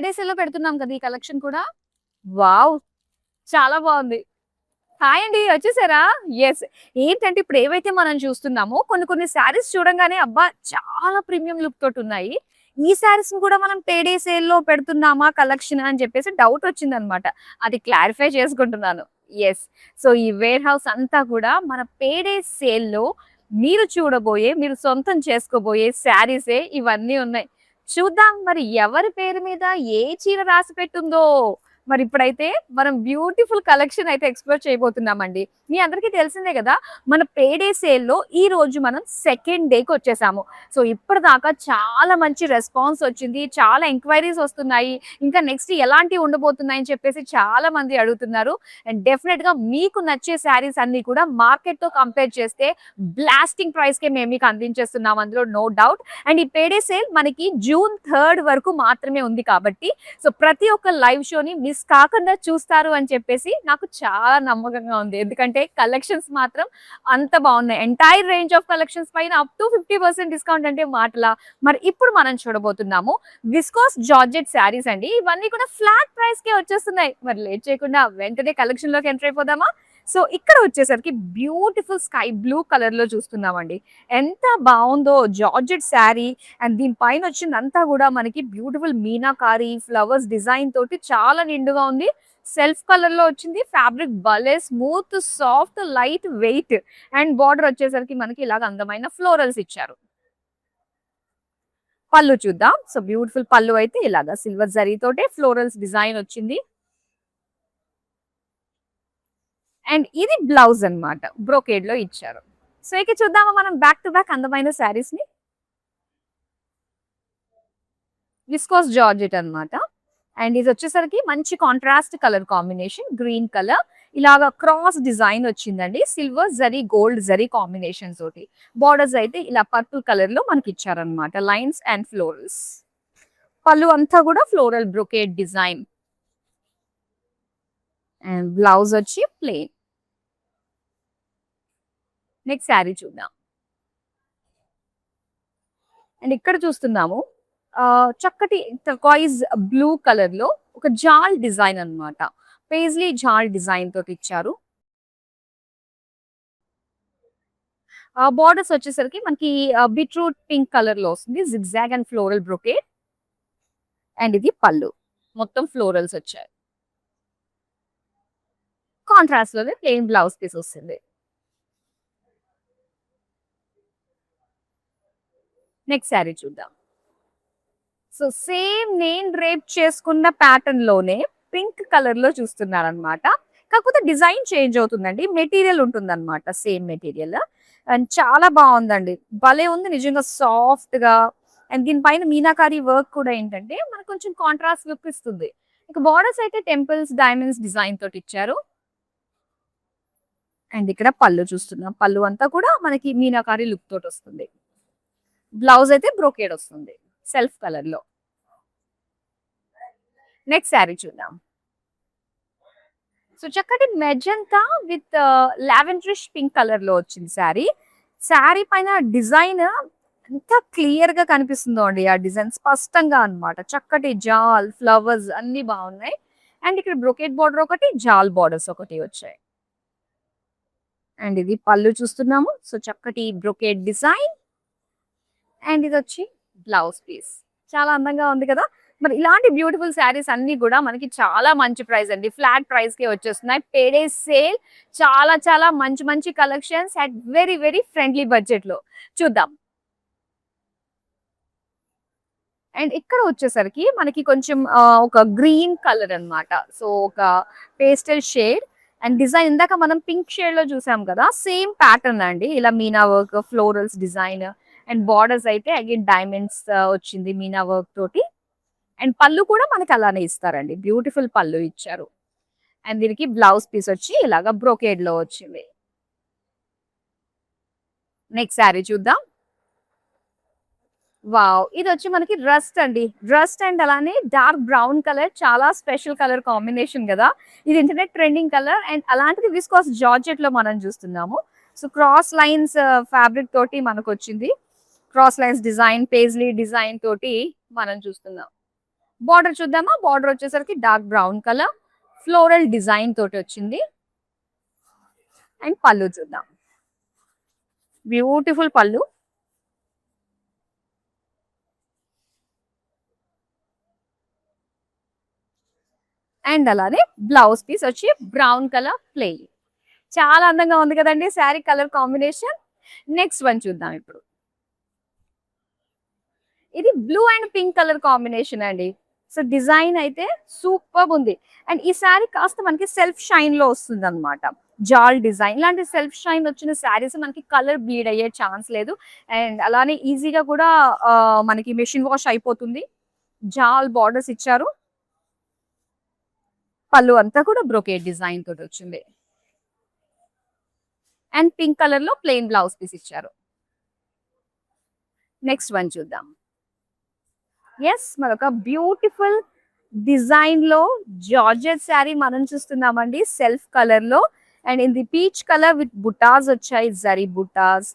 పేడే సేల్‌లో పెడుతున్నాం కదా! ఈ కలెక్షన్ కూడా. వావ్! చాలా బావుంది. హాయ్ అండి. వచ్చేసారా? యెస్. ఏంటంటే ఇప్పుడు ఏవైతే మనం చూస్తున్నామో కొన్ని కొన్ని శారీస్ చూడంగానే అబ్బా! చాలా ప్రీమియం లుక్ తోటున్నాయి. ఈ శారీస్‌ని కూడా మనం పేడే సేల్‌లో పెడుతున్నామా కలెక్షన్ అని చెప్పేసి డౌట్ వచ్చిందనమాట. అది క్లారిఫై చేసుకుంటున్నాను. యెస్. సో, ఈ వేర్ హౌస్ అంతా కూడా మన పేడే సేల్‌లో మీరు చూడబోయే, మీరు సొంతం చేసుకోబోయే శారీసే ఇవన్నీ ఉన్నాయి. చూద్దాం మరి ఎవరి పేరు మీద ఏ చీర రాసి పెట్టుందో. మరిప్పుడైతే మనం బ్యూటిఫుల్ కలెక్షన్ అయితే ఎక్స్‌ప్లోర్ చేయబోతున్నామండి. మీ అందరికీ తెలిసిందే గదా! మన పేడే సేల్‌లో ఈరోజు మనం సెకండ్ డేకొచ్చేసాము. సో, ఇప్పటిదాకా చాలా మంచి రెస్పాన్స్ వచ్చింది. చాలా ఎంక్వైరీస్ వస్తున్నాయి. ఇంకా నెక్స్ట్ ఎలాంటివి ఉండబోతున్నాయని చెప్పేసి చాలా మంది అడుగుతున్నారు. అండ్ డెఫినెట్‌గా మీకు నచ్చే శారీస్ అన్నీ కూడా మార్కెట్‌తో కంపేర్ చేస్తే బ్లాస్టింగ్ ప్రైస్‌కే మేము మీకు అందించేస్తున్నాం అందులో నో డౌట్. అండ్ ఈ పేడే సేల్ మనకి జూన్ 3 వరకు మాత్రమే ఉంది కాబట్టి సో, ప్రతి ఒక్క లైవ్ షోని మిస్ కాకుండా చూస్తారు అని చెప్పేసి నాకు చాలా నమ్మకంగా ఉంది. ఎందుకంటే కలెక్షన్స్ మాత్రం అంత బావున్నాయి. ఎంటైర్ రేంజ్ ఆఫ్ కలెక్షన్స్ పైన అప్ టు 50% డిస్కౌంట్ అంటే మాటలా? మరి ఇప్పుడు మనం చూడబోతున్నాము విస్కోస్ జార్జెట్ శారీస్ అండి. ఇవన్నీ కూడా ఫ్లాట్ ప్రైస్‌కే వచ్చేస్తున్నాయి. మరి లేట్ చేయకుండా వెంటనే కలెక్షన్‌లోకి ఎంటర్ అయిపోదామా? సో, ఇక్కడ వచ్చేసరికి బ్యూటిఫుల్ స్కై బ్లూ కలర్‌లో చూస్తున్నామండి. ఎంత బావుందో జార్జెట్ శారీ అండ్ దీని పైన వచ్చిందంతా కూడా మనకి బ్యూటిఫుల్ మీనాకారి ఫ్లవర్స్ డిజైన్ తోటి చాలా నిండుగా ఉంది. సెల్ఫ్ కలర్ లో వచ్చింది. ఫ్యాబ్రిక్ భలే smooth, soft, light weight and border వచ్చేసరికి మనకి ఇలాగ అందమైన ఫ్లోరల్స్ ఇచ్చారు. పళ్ళు చూద్దాం. సో బ్యూటిఫుల్ పళ్ళు అయితే ఇలాగా సిల్వర్ జరీ తోటే ఫ్లోరల్స్ డిజైన్ వచ్చింది. అండ్ ఇది బ్లౌజ్ అన్నమాట. బ్రోకేడ్ లో ఇచ్చారు. సో ఇక చూద్దామా మనం బ్యాక్ టు బ్యాక్ అందమైన శారీస్ ని. విస్కోస్ జార్జెట్ అన్నమాట. అండ్ ఇది వచ్చేసరికి మంచి contrast colour combination green colour. ఇలాగా క్రాస్ డిజైన్ వచ్చిందండి. Silver zari gold zari combination తోటి. బార్డర్స్ అయితే ఇలా పర్పుల్ కలర్ లో మనకి ఇచ్చారనమాట. Lines and florals. పళ్ళు అంతా కూడా floral brocade design. And blouse వచ్చి ప్లెయిన్. నెక్స్ట్ శారీ చూద్దాం. అండ్ ఇక్కడ చూస్తున్నాము చక్కటి టర్కాయిజ్ బ్లూ కలర్ లో ఒక జాల్ డిజైన్ అన్నమాట. పేజ్లీ జాల్ డిజైన్ తోటి ఇచ్చారు. బార్డర్స్ వచ్చేసరికి మనకి బీట్రూట్ పింక్ కలర్ లో వస్తుంది. Zigzag and floral brocade. And ఇది పళ్ళు. మొత్తం ఫ్లోరల్స్ వచ్చాయి. కాంట్రాస్ట్ లోనే ప్లెయిన్ బ్లౌజ్ పీస్ వస్తుంది. నెక్స్ట్ శారీ చూద్దాం. సో సేమ్ నేను రేప్ చేసుకున్న ప్యాటర్న్ లోనే పింక్ కలర్ లో చూస్తున్నారనమాట. కాకపోతే డిజైన్ చేంజ్ అవుతుందండి. మెటీరియల్ ఉంటుందన్నమాట. Same material. అండ్ చాలా బాగుందండి. భలే ఉంది నిజంగా సాఫ్ట్ గా. అండ్ దీనిపైన మీనాకారి వర్క్ కూడా ఏంటంటే మనకు కొంచెం కాంట్రాస్ట్ లుక్ ఇస్తుంది. ఇక బార్డర్స్ అయితే టెంపుల్స్ డైమండ్స్ డిజైన్ తోటి ఇచ్చారు. అండ్ ఇక్కడ పళ్ళు చూస్తున్నాం. పళ్ళు అంతా కూడా మనకి మీనాకారి లుక్ తోటి వస్తుంది. బ్లౌజ్ అయితే బ్రోకేడ్ వస్తుంది సెల్ఫ్ కలర్ లో. నెక్స్ట్ శారీ చూద్దాం. సో చక్కటి magenta with lavenderish pink colour లో వచ్చింది శారీ. శారీ పైన డిజైన్ ఎంత క్లియర్ గా కనిపిస్తుందో అండి. ఆ డిజైన్ స్పష్టంగా అన్నమాట. చక్కటి జాల్ ఫ్లవర్స్ అన్ని బాగున్నాయి. అండ్ ఇక్కడ బ్రొకేట్ బార్డర్ ఒకటి, జాల్ బార్డర్స్ ఒకటి వచ్చాయి. అండ్ ఇది పళ్ళు చూస్తున్నాము. సో చక్కటి బ్రొకేట్ డిజైన్. అండ్ ఇది వచ్చి బ్లౌజ్ పీస్. చాలా అందంగా ఉంది కదా. మరి ఇలాంటి బ్యూటిఫుల్ శారీస్ అన్ని కూడా మనకి చాలా మంచి ప్రైస్ అండి. ఫ్లాట్ ప్రైస్ కే వచ్చేస్తున్నాయి. పేడే సేల్. చాలా చాలా మంచి మంచి collections at very very friendly budget లో చూద్దాం. అండ్ ఇక్కడ వచ్చేసరికి మనకి కొంచెం ఒక గ్రీన్ కలర్ అన్నమాట. సో ఒక పేస్టల్ షేడ్ అండ్ డిజైన్ ఇందాక మనం పింక్ షేడ్ లో చూసాం కదా. సేమ్ ప్యాటర్న్ అండి. ఇలా Meena work florals design and borders అయితే అగైన్ డైమండ్స్ వచ్చింది మీనా వర్క్ తోటి. అండ్ పళ్ళు కూడా మనకి అలానే ఇస్తారండి. బ్యూటిఫుల్ పళ్ళు ఇచ్చారు. అండ్ దీనికి బ్లౌజ్ పీస్ వచ్చి ఇలాగా బ్రోకేడ్ లో వచ్చింది. నెక్స్ట్ శారీ చూద్దాం. వావ్! ఇదొచ్చి మనకి రస్ట్ అండి. రస్ట్ అండ్ అలానే డార్క్ బ్రౌన్ కలర్ చాలా స్పెషల్ కలర్ కాంబినేషన్ గదా! ఇది ఇంటర్నెట్ ట్రెండింగ్ కలర్ అండ్ అలాంటిది విస్కోస్ జార్జెట్‌లో మనం చూస్తున్నాము. సో, క్రాస్ లైన్స్ ఫ్యాబ్రిక్ తోటి మనకొచ్చింది. Cross lines design, paisley design తోటి మనం చూస్తున్నాం. బార్డర్ చూద్దామా? బార్డర్ వచ్చేసరికి dark brown colour floral design తోటి వచ్చింది. అండ్ పళ్ళు చూద్దాం. బ్యూటిఫుల్ పళ్ళు. అండ్ అలానే బ్లౌజ్ పీస్ వచ్చి బ్రౌన్ కలర్ ప్లెయిన్. చాలా అందంగా ఉంది కదండి sari colour combination. Next one చూద్దాం ఇప్పుడు. ఇది blue and pink colour combination అండి. సో డిజైన్ అయితే సూపర్ ఉంది. అండ్ ఈ శారీ కాస్త మనకి సెల్ఫ్ షైన్ లో వస్తుంది అనమాట. జాల్ డిజైన్ ఇలాంటి సెల్ఫ్ షైన్ వచ్చిన శారీస్ మనకి కలర్ బ్లీడ్ అయ్యే ఛాన్స్ లేదు. అండ్ అలానే ఈజీగా కూడా మనకి మెషిన్ వాష్ అయిపోతుంది. జాల్ బార్డర్స్ ఇచ్చారు. పళ్ళు అంతా కూడా బ్రోకేడ్ డిజైన్ తోటి వచ్చింది. అండ్ పింక్ కలర్ లో ప్లెయిన్ బ్లౌజ్ పీస్ ఇచ్చారు. నెక్స్ట్ వన్ చూద్దాం. ఎస్, మరొక బ్యూటిఫుల్ డిజైన్ లో జార్జెట్ శారీ మనం చూస్తున్నామండి సెల్ఫ్ కలర్ లో. అండ్ ఇది పీచ్ కలర్ విత్ బుటాస్ వచ్చాయి, జరీ బుటాస్.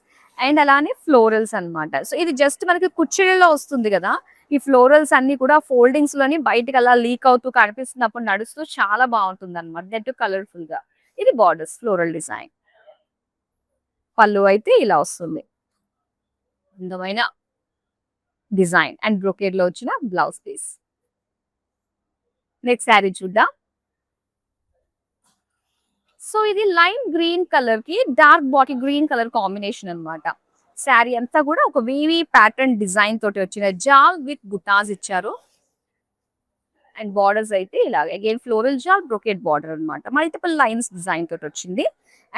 అండ్ అలానే ఫ్లోరల్స్ అన్నమాట. సో ఇది జస్ట్ మనకి కుచ్చిళ్ళలో వస్తుంది కదా. ఈ ఫ్లోరల్స్ అన్ని కూడా ఫోల్డింగ్స్ లోని బయటకు అలా లీక్ అవుతూ కనిపిస్తున్నప్పుడు నడుస్తూ చాలా బాగుంటుంది అనమాట. నెట్ కలర్ఫుల్ గా. ఇది బార్డర్స్ ఫ్లోరల్ డిజైన్. పళ్ళు అయితే ఇలా వస్తుంది. అందమైన డిజైన్ అండ్ బ్రోకేడ్ లో వచ్చిన బ్లౌజ్ పీస్. నెక్స్ట్ శారీ చూద్దాం. సో ఇది లైమ్ గ్రీన్ కలర్ కి dark bottle green colour combination అన్నమాట. శారీ అంతా కూడా ఒక వీవీ ప్యాటర్న్ డిజైన్ తోటి వచ్చిన జాల్ విత్ బుటాస్ ఇచ్చారు. అండ్ బార్డర్స్ అయితే ఇలాగ అగైన్ ఫ్లోరల్ జాల్ బ్రోకేడ్ బార్డర్ అన్నమాట. మల్టిపుల్ లైన్స్ డిజైన్ తోటి వచ్చింది.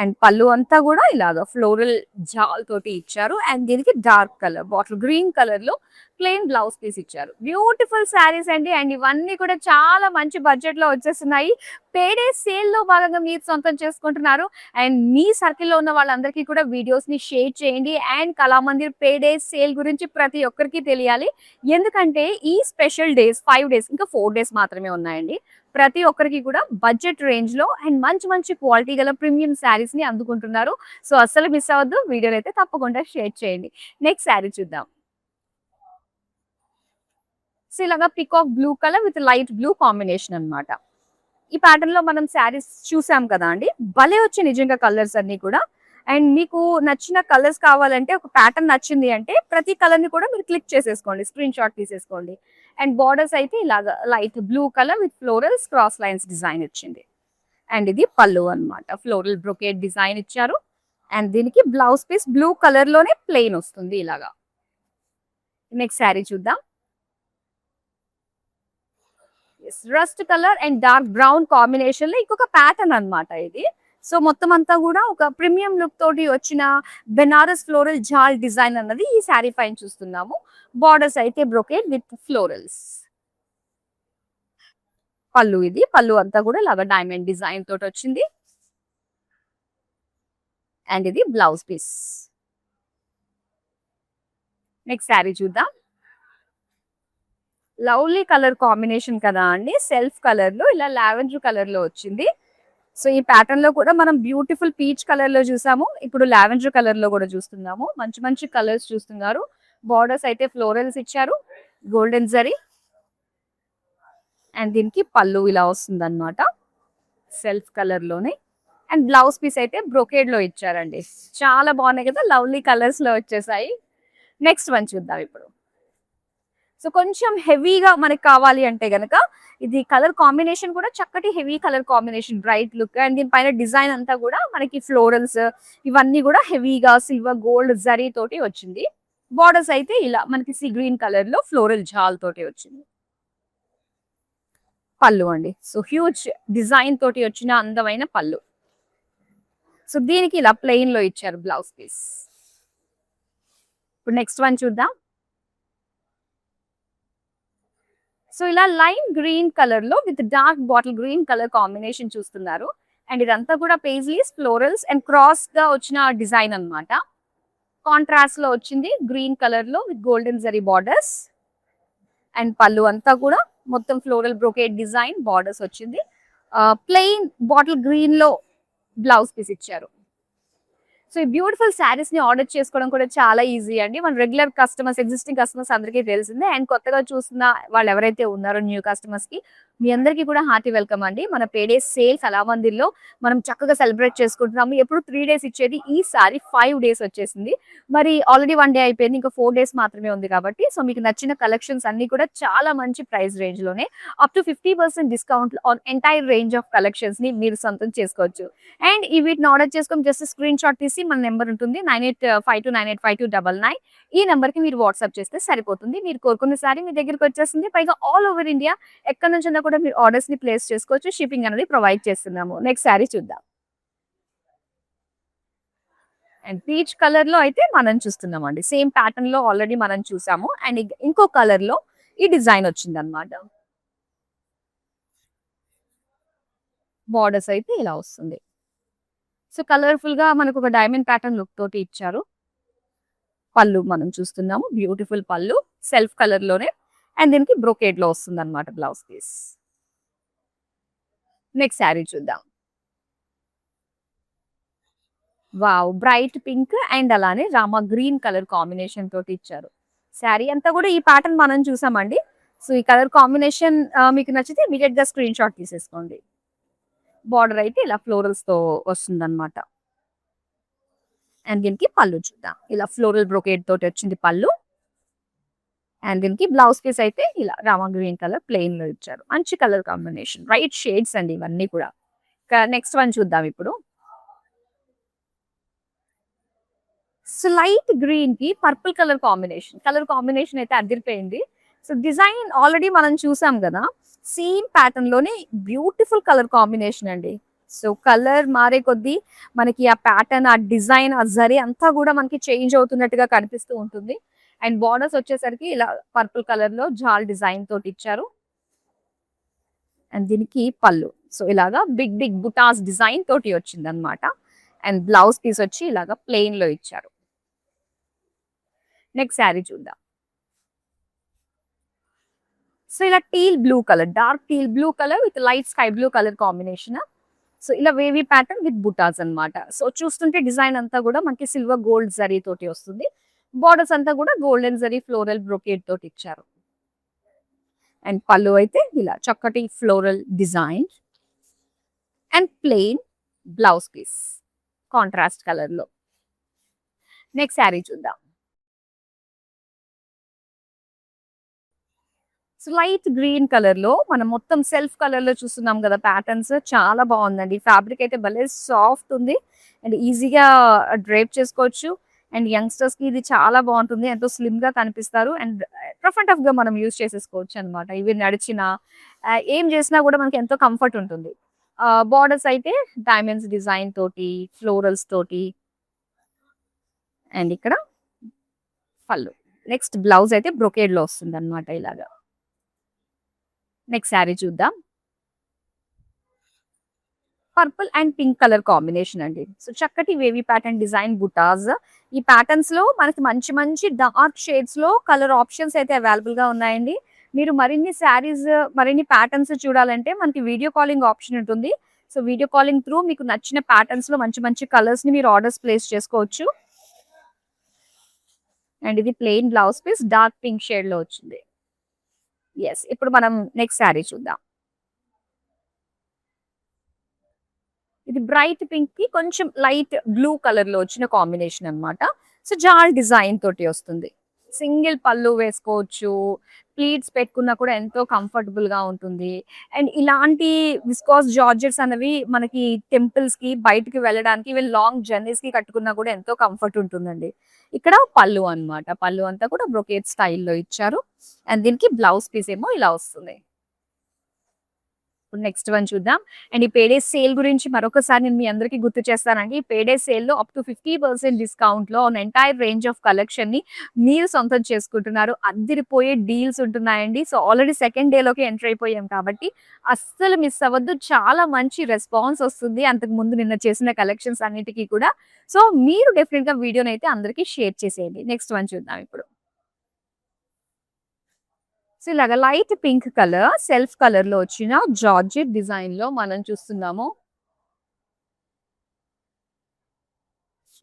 అండ్ పళ్ళు అంతా కూడా ఇలాగ ఫ్లోరల్ జాల్ తోటి ఇచ్చారు. అండ్ దీనికి dark colour bottle green colour లో ప్లెయిన్ బ్లౌజ్ పీస్ ఇచ్చారు. బ్యూటిఫుల్ శారీస్ అండి. అండ్ ఇవన్నీ కూడా చాలా మంచి బడ్జెట్ లో వచ్చేస్తున్నాయి. పేడే సేల్ లో భాగంగా మీరు సొంతం చేసుకుంటున్నారు. అండ్ మీ సర్కిల్లో ఉన్న వాళ్ళందరికీ కూడా వీడియోస్ ని షేర్ చేయండి. అండ్ కళామందిర్ పేడే సేల్ గురించి ప్రతి ఒక్కరికి తెలియాలి. ఎందుకంటే ఈ స్పెషల్ డేస్ 5 డేస్ ఇంకా 4 డేస్ మాత్రమే ఉన్నాయండి. ప్రతి ఒక్కరికి కూడా బడ్జెట్ రేంజ్ లో అండ్ మంచి మంచి క్వాలిటీ గల ప్రీమియం శారీస్ ని అందుకుంటున్నారు. సో అస్సలు మిస్ అవ్వద్దు. వీడియోని అయితే తప్పకుండా షేర్ చేయండి. నెక్స్ట్ శారీ చూద్దాం. సో ఇలాగా peacock blue colour with light blue combination అన్నమాట. ఈ ప్యాటర్న్ లో మనం శారీస్ చూసాం కదా అండి. భలే వచ్చి నిజంగా కలర్స్ అన్ని కూడా. అండ్ మీకు నచ్చిన కలర్స్ కావాలంటే ఒక ప్యాటర్న్ నచ్చింది అంటే ప్రతి కలర్ ని కూడా మీరు క్లిక్ చేసేసుకోండి, స్క్రీన్ షాట్ తీసేసుకోండి. అండ్ బార్డర్స్ అయితే ఇలాగా light blue colour with florals cross lines design వచ్చింది. అండ్ ఇది పళ్ళు అన్నమాట. ఫ్లోరల్ బ్రొకేట్ డిజైన్ ఇచ్చారు. అండ్ దీనికి బ్లౌజ్ పీస్ బ్లూ కలర్ లోనే ప్లెయిన్ వస్తుంది ఇలాగా. నెక్స్ట్ శారీ చూద్దాం. Rust colour and dark brown combination లో ఇంకొక ప్యాటర్న్ అన్నమాట ఇది. సో మొత్తం అంతా కూడా ఒక ప్రీమియం లుక్ తోటి వచ్చిన బెనారస్ ఫ్లోరల్ జాల్ డిజైన్ అన్నది ఈ శారీ పైన చూస్తున్నాము. బార్డర్స్ అయితే బ్రోకేడ్ విత్ ఫ్లోరల్స్. పళ్ళు ఇది. పళ్ళు అంతా కూడా ఇలాగా డైమండ్ డిజైన్ తోటి వచ్చింది. అండ్ ఇది బ్లౌజ్ పీస్. నెక్స్ట్ శారీ చూద్దాం. లవ్లీ కలర్ కాంబినేషన్ కదా అండి. సెల్ఫ్ కలర్ లో ఇలా లావెండర్ కలర్ లో వచ్చింది. సో ఈ ప్యాటర్న్ లో కూడా మనం బ్యూటిఫుల్ పీచ్ కలర్ లో చూసాము. ఇప్పుడు లావెండర్ కలర్ లో కూడా చూస్తున్నాము. మంచి మంచి కలర్స్ చూస్తున్నారు. బార్డర్స్ అయితే ఫ్లోరల్స్ ఇచ్చారు, గోల్డెన్ జరీ. అండ్ దీనికి పళ్ళు ఇలా వస్తుంది అనమాట సెల్ఫ్ కలర్ లోనే. అండ్ బ్లౌజ్ పీస్ అయితే బ్రొకేడ్ లో ఇచ్చారండి. చాలా బాగున్నాయి కదా, లవ్లీ కలర్స్ లో వచ్చేసాయి. నెక్స్ట్ వన్ చూద్దాం ఇప్పుడు. సో కొంచెం హెవీగా మనకి కావాలి అంటే గనక ఇది కలర్ కాంబినేషన్ కూడా చక్కటి heavy colour combination, bright look. And దీనిపైన డిజైన్ అంతా కూడా మనకి ఫ్లోరల్స్ ఇవన్నీ కూడా హెవీగా సిల్వర్ గోల్డ్ జరీ తోటి వచ్చింది. బార్డర్స్ అయితే ఇలా మనకి సీ గ్రీన్ కలర్ లో ఫ్లోరల్ జాల్ తోటి వచ్చింది. పళ్ళు అండి. సో హ్యూజ్ డిజైన్ తోటి వచ్చిన అందమైన పళ్ళు. సో దీనికి ఇలా ప్లెయిన్ లో ఇచ్చారు బ్లౌజ్ పీస్. ఇప్పుడు నెక్స్ట్ వన్ చూద్దాం. సో ఇలా లైమ్ గ్రీన్ కలర్ లో with dark bottle green colour combination చూస్తున్నారు. అండ్ ఇదంతా కూడా పేజ్లీస్ ఫ్లోరల్స్ అండ్ క్రాస్ గా వచ్చిన డిజైన్ అన్నమాట. కాంట్రాస్ట్ లో వచ్చింది గ్రీన్ కలర్ లో with golden zari borders. And పళ్ళు అంతా కూడా మొత్తం ఫ్లోరల్ బ్రోకేడ్ డిజైన్ బార్డర్స్ వచ్చింది. ప్లెయిన్ బాటిల్ గ్రీన్ లో బ్లౌజ్ పీస్ ఇచ్చారు. సో, ఈ బ్యూటిఫుల్ శారీస్‌ని ఆర్డర్ చేసుకోవడం కూడా చాలా ఈజీ అండి. మన రెగ్యులర్ కస్టమర్స్, ఎగ్జిస్టింగ్ కస్టమర్స్ అందరికీ తెలిసిందే. అండ్ కొత్తగా చూస్తున్న వాళ్ళెవరైతే ఉన్నారో న్యూ కస్టమర్స్‌కి మీ అందరికీ కూడా హార్టీ వెల్కమ్ అండి. మన పేడే సేల్ కళామందిర్‌లో మనం చక్కగా సెలబ్రేట్ చేసుకుంటున్నాము. ఎప్పుడు 3 డేస్ ఇచ్చేది ఈసారి 5 డేస్ వచ్చేసింది. మరి ఆల్రెడీ 1 డే అయిపోయింది. ఇంకా 4 డేస్ మాత్రమే ఉంది కాబట్టి సో, మీకు నచ్చిన కలెక్షన్స్ అన్నీ కూడా చాలా మంచి ప్రైస్ రేంజ్‌లోనే up to 50% discount on entire range of కలెక్షన్స్‌ని మీరు సొంతం చేసుకోవచ్చు. అండ్ ఈ వీటిని ఆర్డర్ చేసుకొని జస్ట్ స్క్రీన్ షాట్ తీసి మన నెంబర్ ఉంటుంది 9852985299 ఈ నెంబర్‌కి మీరు వాట్సాప్ చేస్తే సరిపోతుంది. మీరు కోరుకున్న సారీ మీ దగ్గరికి వచ్చేస్తుంది. పైగా ఆల్ ఓవర్ ఇండియా ఎక్కడి నుంచైనా కూడా మీరు ఆర్డర్స్‌ని ప్లేస్ చేసుకోవచ్చు. షిప్పింగ్ అనేది ప్రొవైడ్ చేస్తున్నాము. నెక్స్ట్ సారీ చూద్దాం. అండ్ పీచ్ కలర్‌లో అయితే మనం చూస్తున్నామండి. సేమ్ ప్యాటర్న్‌లో ఆల్రెడీ మనం చూసాము. అండ్ ఇంకో కలర్‌లో ఈ డిజైన్ వచ్చిందన్నమాట. బోర్డర్స్ అయితే ఇలా వస్తుంది. సో, కలర్‌ఫుల్‌గా మనకొక డైమండ్ ప్యాటర్న్ లుక్ తోటి ఇచ్చారు. పళ్ళు మనం చూస్తున్నాము. బ్యూటిఫుల్ పళ్ళు. సెల్ఫ్ కలర్‌లోనే అండ్ దీనికి బ్రొకేడ్‌లో వస్తుందన్నమాట బ్లౌజ్ పీస్. నెక్స్ట్ సారీ చూద్దాం. వావ్! బ్రైట్ పింక్ అండ్ అలానే రామా గ్రీన్ కలర్ కాంబినేషన్ తోటి ఇచ్చారు. సారీ అంతా కూడా ఈ ప్యాటర్న్ మనం చూసామండి. సో, ఈ కలర్ కాంబినేషన్ మీకు నచ్చితే ఇమ్మీడియేట్‌గా స్క్రీన్ షాట్ తీసేసుకోండి. బోర్డర్ అయితే ఇలా ఫ్లోరల్స్‌తో వస్తుందన్నమాట. అండ్ దీనికి పళ్ళు చూద్దాం. ఇలా ఫ్లోరల్ బ్రొకేడ్ తోటి వచ్చింది పళ్ళు. అండ్ దీనికి బ్లౌజ్ పీస్ అయితే ఇలా రామా గ్రీన్ కలర్ ప్లెయిన్‌లో ఇచ్చారు. మంచి కలర్ కాంబినేషన్. బ్రైట్ షేడ్స్ అండి ఇవన్నీ కూడా. ఇక నెక్స్ట్ వన్ చూద్దాం ఇప్పుడు. సో, లైట్ గ్రీన్‌కి purple colour combination. Colour combination అయితే అదిరిపోయింది. సో, డిజైన్ ఆల్రెడీ మనం చూసాం గదా! సేమ్ ప్యాటర్న్‌లోనే బ్యూటిఫుల్ కలర్ కాంబినేషన్ అండి. సో, కలర్ మారే కొద్దీ మనకి ఆ ప్యాటర్న్, ఆ డిజైన్, ఆ జరీ అంతా గూడా మనకి చేంజ్ అవుతున్నట్టుగా కనిపిస్తూ ఉంటుంది. అండ్ బోర్డర్స్ వచ్చేసరికి ఇలా పర్పుల్ కలర్‌లో జాల్ డిజైన్ తోటి ఇచ్చారు. అండ్ దీనికి పళ్ళు. సో, ఇలాగా బిగ్ బిగ్ బుటాస్ డిజైన్ తోటి వచ్చిందనమాట. అండ్ బ్లౌజ్ పీస్ వచ్చి ఇలాగా ప్లెయిన్‌లో ఇచ్చారు. నెక్స్ట్ శారీ చూద్దాం. సో, ఇలా teal blue colour, dark teal blue colour with light sky blue colour combination. So, ఇలా వేవీ ప్యాటర్న్ విత్ బుటాస్ అన్నమాట. సో, చూస్తుంటే డిజైన్ అంతా కూడా మనకి సిల్వర్ గోల్డ్ జరీ తోటి వస్తుంది. బోర్డర్స్ అంతా కూడా గోల్డెన్ జరీ ఫ్లోరల్ బ్రొకేడ్ తోటి ఇచ్చారు. అండ్ పళ్ళు అయితే ఇలా చక్కటి floral design and plain blouse piece contrast colour లో. నెక్స్ట్ శారీ చూద్దాం. సో, లైట్ గ్రీన్ కలర్ లో మనం మొత్తం సెల్ఫ్ కలర్ లో చూస్తున్నాం కదా ప్యాటర్న్స్ చాలా బాగుందండి. ఫ్యాబ్రిక్ అయితే భలే సాఫ్ట్ ఉంది అండ్ ఈజీగా డ్రేప్ చేసుకోవచ్చు. అండ్ యంగ్స్టర్స్ కి ఇది చాలా బాగుంటుంది. ఎంతో స్లిమ్ గా కనిపిస్తారు అండ్ రఫ్ అండ్ టఫ్ గా మనం యూజ్ చేసేసుకోవచ్చు అనమాట. ఇవి నడిచిన ఏం చేసినా కూడా మనకి ఎంతో కంఫర్ట్ ఉంటుంది. బార్డర్స్ అయితే డైమండ్స్ డిజైన్ తోటి ఫ్లోరల్స్ తోటి అండ్ ఇక్కడ పళ్ళు. నెక్స్ట్ బ్లౌజ్ అయితే బ్రొకేడ్ లో వస్తుంది అనమాట ఇలాగా. నెక్స్ట్ శారీ చూద్దాం. Purple and pink colour combination అండి. సో, చక్కటి వేవీ ప్యాటర్న్ డిజైన్ బుటాస్. ఈ ప్యాటర్న్స్ లో మనకి మంచి మంచి డార్క్ షేడ్స్ లో కలర్ ఆప్షన్స్ అయితే అవైలబుల్ గా ఉన్నాయండి. మీరు మరిన్ని శారీస్, మరిన్ని ప్యాటర్న్స్ చూడాలంటే మనకి వీడియో కాలింగ్ ఆప్షన్ ఉంటుంది. సో, వీడియో కాలింగ్ త్రూ మీకు నచ్చిన ప్యాటర్న్స్ లో మంచి మంచి కలర్స్ ని మీరు ఆర్డర్స్ ప్లేస్ చేసుకోవచ్చు. అండ్ ఇది plain blouse piece dark pink shade లో వచ్చింది. ఎస్, ఇప్పుడు మనం నెక్స్ట్ శారీ చూద్దాం. ఇది బ్రైట్ పింక్ కి కొంచెం లైట్ బ్లూ కలర్ లో వచ్చిన కాంబినేషన్ అన్నమాట. సో, జాల్ డిజైన్ తోటి వస్తుంది. సింగిల్ పళ్ళు వేసుకోవచ్చు. ప్లీట్స్ పెట్టుకున్నా కూడా ఎంతో కంఫర్టబుల్ గా ఉంటుంది. అండ్ ఇలాంటి విస్కాస్ జార్జెట్స్ అనేవి మనకి టెంపుల్స్ కి బయటికి వెళ్ళడానికి ఈవెన్ లాంగ్ జర్నీస్ కి కట్టుకున్నా కూడా ఎంతో కంఫర్ట్ ఉంటుందండి. ఇక్కడ పళ్ళు అన్నమాట. పళ్ళు అంతా కూడా బ్రొకేట్ స్టైల్లో ఇచ్చారు. అండ్ దీనికి బ్లౌజ్ పీస్ ఏమో ఇలా వస్తుంది. ఇప్పుడు నెక్స్ట్ వన్ చూద్దాం. అండ్ ఈ పేడే సేల్ గురించి మరొకసారి నేను మీ అందరికీ గుర్తు చేస్తానండి. ఈ పేడే సేల్‌లో అప్ టు 50% డిస్కౌంట్‌లో ఆన్ ఎంటైర్ రేంజ్ ఆఫ్ కలెక్షన్‌ని మీరు సొంతం చేసుకుంటున్నారు. అద్దిరిపోయే డీల్స్ ఉంటున్నాయండి. సో, ఆల్రెడీ సెకండ్ డేలోకి ఎంటర్ అయిపోయాం కాబట్టి అస్సలు మిస్ అవ్వద్దు. చాలా మంచి రెస్పాన్స్ వస్తుంది. అంతకుముందు నిన్న చేసిన కలెక్షన్స్ అన్నిటికి కూడా. సో, మీరు డెఫినిట్‌గా వీడియోనైతే అందరికీ షేర్ చేసేయండి. నెక్స్ట్ వన్ చూద్దాం ఇప్పుడు. సో, ఇలాగ లైట్ పింక్ కలర్, సెల్ఫ్ కలర్‌లో వచ్చిన జార్జెట్ డిజైన్‌లో మనం చూస్తున్నాము.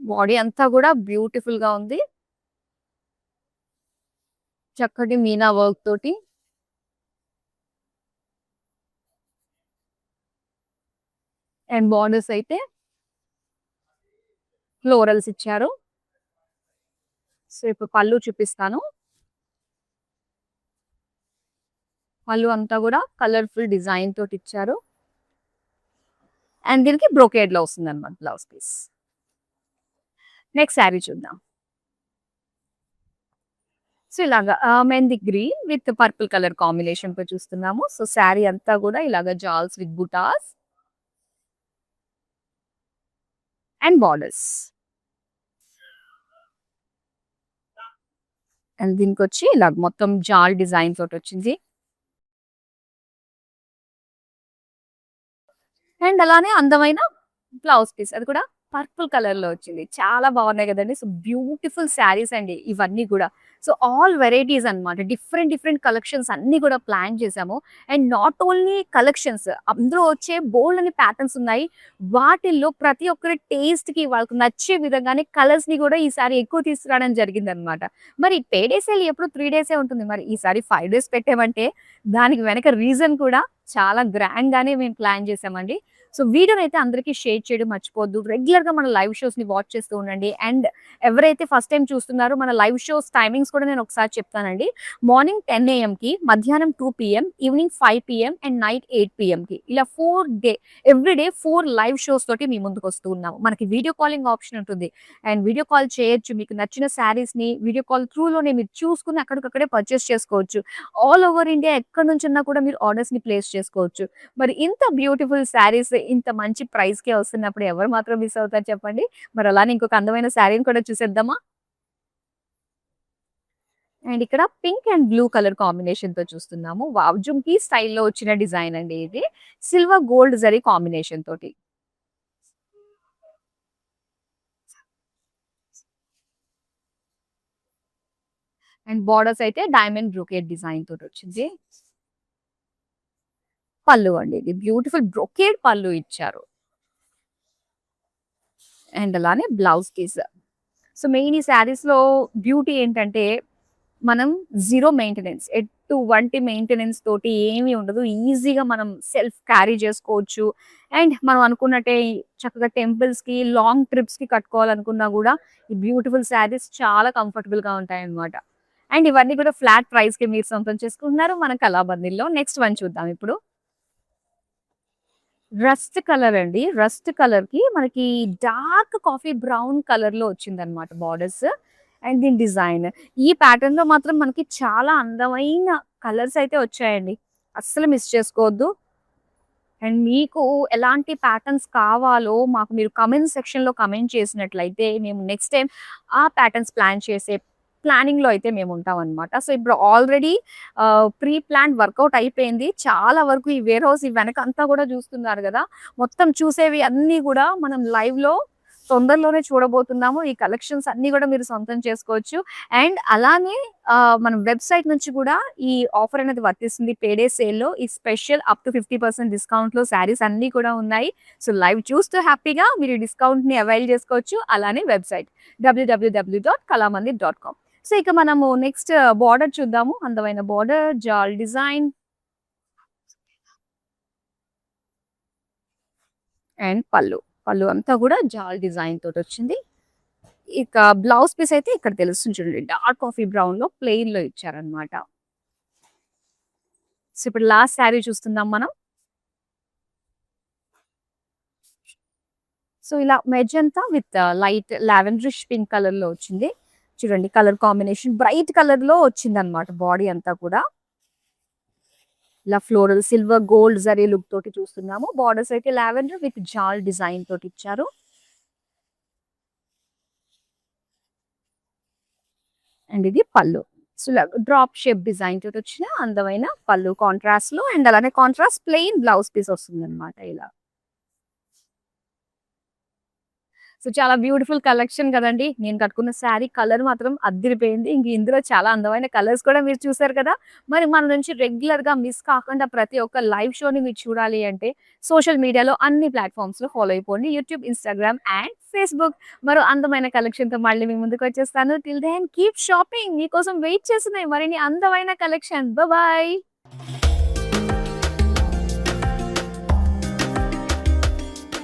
బాడీ అంతా కూడా బ్యూటిఫుల్ గా ఉంది. చక్కటి మీనా వర్క్ తోటి అండ్ బార్డర్స్ అయితే ఫ్లోరల్స్ ఇచ్చారు. సో ఇప్పుడు పళ్ళు చూపిస్తాను. పళ్ళు అంతా కూడా కలర్ఫుల్ డిజైన్ తోటి ఇచ్చారు. అండ్ దీనికి బ్రోకేడ్ లో వస్తుంది అనమాట బ్లౌజ్ పీస్. నెక్స్ట్ శారీ చూద్దాం. సో ఇలాగా mehndi green with purple colour combination తో చూస్తున్నాము. సో శారీ అంతా కూడా ఇలాగా జాల్స్ విత్ బుటాస్ అండ్ బార్డర్స్. అండ్ దీనికి వచ్చి ఇలా మొత్తం జాల్ డిజైన్ తోటి వచ్చింది. అండ్ అలానే అందమైన బ్లౌజ్ పీస్ అది కూడా పర్పుల్ కలర్ లో వచ్చింది. చాలా బాగున్నాయి కదండి. సో బ్యూటిఫుల్ శారీస్ అండి ఇవన్నీ కూడా. సో ఆల్ వెరైటీస్ అన్నమాట. డిఫరెంట్ డిఫరెంట్ కలెక్షన్స్ అన్ని కూడా ప్లాన్ చేసాము. అండ్ నాట్ ఓన్లీ కలెక్షన్స్, అందులో వచ్చే బోల్డ్ అని ప్యాటర్న్స్ ఉన్నాయి. వాటిల్లో ప్రతి ఒక్కరి టేస్ట్ కి వాళ్ళకి నచ్చే విధంగానే కలర్స్ ని కూడా ఈసారి ఎక్కువ తీసుకురావడం జరిగింది అనమాట. మరి పేడే సేల్ ఎప్పుడు 3 డేసే ఉంటుంది, మరి ఈసారి 5 డేస్ పెట్టామంటే దానికి వెనక రీజన్ కూడా చాలా గ్రాండ్ గానే మేము ప్లాన్ చేసామండి. సో వీడియోనైతే అందరికీ షేర్ చేయడం మర్చిపోవద్దు. రెగ్యులర్‌గా మన లైవ్ షోస్‌ని వాచ్ చేస్తూ ఉండండి. అండ్ ఎవరైతే ఫస్ట్ టైమ్ చూస్తున్నారో మన లైవ్ షోస్ టైమింగ్స్ కూడా నేను ఒకసారి చెప్తానండి. మార్నింగ్ 10 ఏఎంకి, మధ్యాహ్నం 2 PM, evening 5 PM and night 8 పీఎంకి. ఇలా 4 ఎవ్రీ డే 4 లైవ్ షోస్ తోటి మీ ముందుకొస్తూ ఉన్నాము. మనకి వీడియో కాలింగ్ ఆప్షన్ ఉంటుంది. అండ్ వీడియో కాల్ చేయొచ్చు. మీకు నచ్చిన శారీస్‌ని వీడియో కాల్ త్రూలోనే మీరు చూసుకొని అక్కడికక్కడే పర్చేస్ చేసుకోవచ్చు. ఆల్ ఓవర్ ఇండియా ఎక్కడి నుంచున్నా కూడా మీరు ఆర్డర్స్‌ని ప్లేస్ చేసుకోవచ్చు. మరి ఇంత బ్యూటిఫుల్ శారీస్ ఇంత మంచి ప్రైస్‌కే వస్తున్నప్పుడు ఎవరు మాత్రం మిస్ అవుతారు చెప్పండి? మరి అలానే ఇంకొక అందమైన శారీని కూడా చూసేద్దామా? అండ్ ఇక్కడ పింక్ అండ్ బ్లూ కలర్ కాంబినేషన్‌తో చూస్తున్నాము. వావ్! జుంకీ స్టైల్‌లో వచ్చిన డిజైన్ అండి ఇది. సిల్వర్ గోల్డ్ జరీ కాంబినేషన్ తోటి. అండ్ బోర్డర్స్ అయితే డైమండ్ బ్రొకేడ్ డిజైన్ తోటొచ్చింది. పళ్ళు అండి ఇది. బ్యూటిఫుల్ బ్రొకేడ్ పళ్ళు ఇచ్చారు. అండ్ అలానే బ్లౌజ్ పీస్. సో మెయిన్ ఈ శారీస్‌లో బ్యూటీ ఏంటంటే మనం జీరో మెయింటెనెన్స్. ఎటువంటి మెయింటెనెన్స్ తోటి ఏమి ఉండదు. ఈజీగా మనం సెల్ఫ్ క్యారీ చేసుకోవచ్చు. అండ్ మనం అనుకున్నట్టే చక్కగా టెంపుల్స్‌కి, లాంగ్ ట్రిప్స్‌కి కట్టుకోవాలనుకున్నా గూడా ఈ బ్యూటిఫుల్ శారీస్ చాలా కంఫర్టబుల్‌గా ఉంటాయన్నమాట. అండ్ ఇవన్నీ కూడా ఫ్లాట్ ప్రైస్‌కి మీరు సొంతం చేసుకుంటున్నారు మన కళాబందిల్లో. నెక్స్ట్ వన్ చూద్దాం ఇప్పుడు. రస్ట్ కలర్ అండి. రస్ట్ కలర్‌కి మనకి డార్క్ కాఫీ బ్రౌన్ కలర్‌లో వచ్చిందనమాట బార్డర్స్. అండ్ దీని డిజైన్. ఈ ప్యాటర్న్‌లో మాత్రం మనకి చాలా అందమైన కలర్స్ అయితే వచ్చాయండి. అస్సలు మిస్ చేసుకోవద్దు. అండ్ మీకు ఎలాంటి ప్యాటర్న్స్ కావాలో మాకు మీరు కామెంట్ సెక్షన్‌లో కామెంట్ చేసినట్లయితే మేము నెక్స్ట్ టైమ్ ఆ ప్యాటర్న్స్ ప్లాన్ చేసే ప్లానింగ్‌లో అయితే మేము ఉంటామనమాట. సో ఇప్పుడు ఆల్రెడీ ప్రీ ప్లాన్డ్ వర్కౌట్ అయిపోయింది. చాలా వరకు ఈ వేర్ హౌస్ ఈ వెనకంతా కూడా చూస్తున్నారు గదా! మొత్తం చూసేవి అన్నీ గూడా మనం లైవ్‌లో తొందరలోనే చూడబోతున్నాము. ఈ కలెక్షన్స్ అన్నీ గూడా మీరు సొంతం చేసుకోవచ్చు. అండ్ అలానే మన వెబ్‌సైట్ నుంచి కూడా ఈ ఆఫర్ అనేది వర్తిస్తుంది. పేడే సేల్‌లో ఈ స్పెషల్ అప్ టు 50% డిస్కౌంట్‌లో శారీస్ అన్నీ కూడా ఉన్నాయి. సో లైవ్ చూస్తూ హ్యాపీగా మీరు ఈ డిస్కౌంట్‌ని అవైల్ చేసుకోవచ్చు. అలానే వెబ్‌సైట్ www.kalamandir.com. సో ఇక మనము నెక్స్ట్ బోర్డర్ చూద్దాము. అందమైన బోర్డర్, జాల్ డిజైన్ అండ్ పళ్ళు. పళ్ళు అంతా కూడా జాల్ డిజైన్ తోటొచ్చింది. ఇక బ్లౌజ్ పీస్ అయితే ఇక్కడ తెలుస్తుంది చూడండి. డార్క్ కాఫీ బ్రౌన్‌లో ప్లెయిన్‌లో ఇచ్చారన్నమాట. సో ఇప్పుడు లాస్ట్ శారీ చూస్తున్నాం మనం. సో ఇలా magenta with light lavenderish pink కలర్‌లో వచ్చింది. చూడండి కలర్ కాంబినేషన్ బ్రైట్ కలర్‌లో వచ్చిందన్నమాట బాడీ అంతా కూడా. ఇలా floral silver gold zari look తోటి చూస్తున్నాము. బోర్డర్స్ అయితే లావెండర్ విత్ జాల్ డిజైన్ తోటి ఇచ్చారు. అండ్ ఇది పళ్ళు. సో ఇలా డ్రాప్ షేప్ డిజైన్ తోటి వచ్చిన అందమైన పళ్ళు కాంట్రాస్ట్ లో అండ్ అలానే కాంట్రాస్ట్ ప్లెయిన్ బ్లౌజ్ పీస్ వస్తుందన్నమాట ఇలా. సో చాలా బ్యూటిఫుల్ కలెక్షన్ కదండీ. నేను కట్టుకున్న శారీ కలర్ మాత్రం అద్దిరిపోయింది. ఇంక ఇందులో చాలా అందమైన కలర్స్ కూడా మీరు చూసారు కదా! మరి మన నుంచి రెగ్యులర్‌గా మిస్ కాకుండా ప్రతి ఒక్క లైవ్ షోని మీరు చూడాలి అంటే సోషల్ మీడియాలో అన్ని ప్లాట్‌ఫార్మ్స్‌లో ఫాలో అయిపోండి. YouTube, Instagram and Facebook. మరో అందమైన కలెక్షన్‌తో మళ్ళీ మీ ముందుకొచ్చేస్తాను. Till then keep shopping. మీకోసం వెయిట్ చేస్తున్నాయి మరిన్ని అందమైన కలెక్షన్. బాయ్.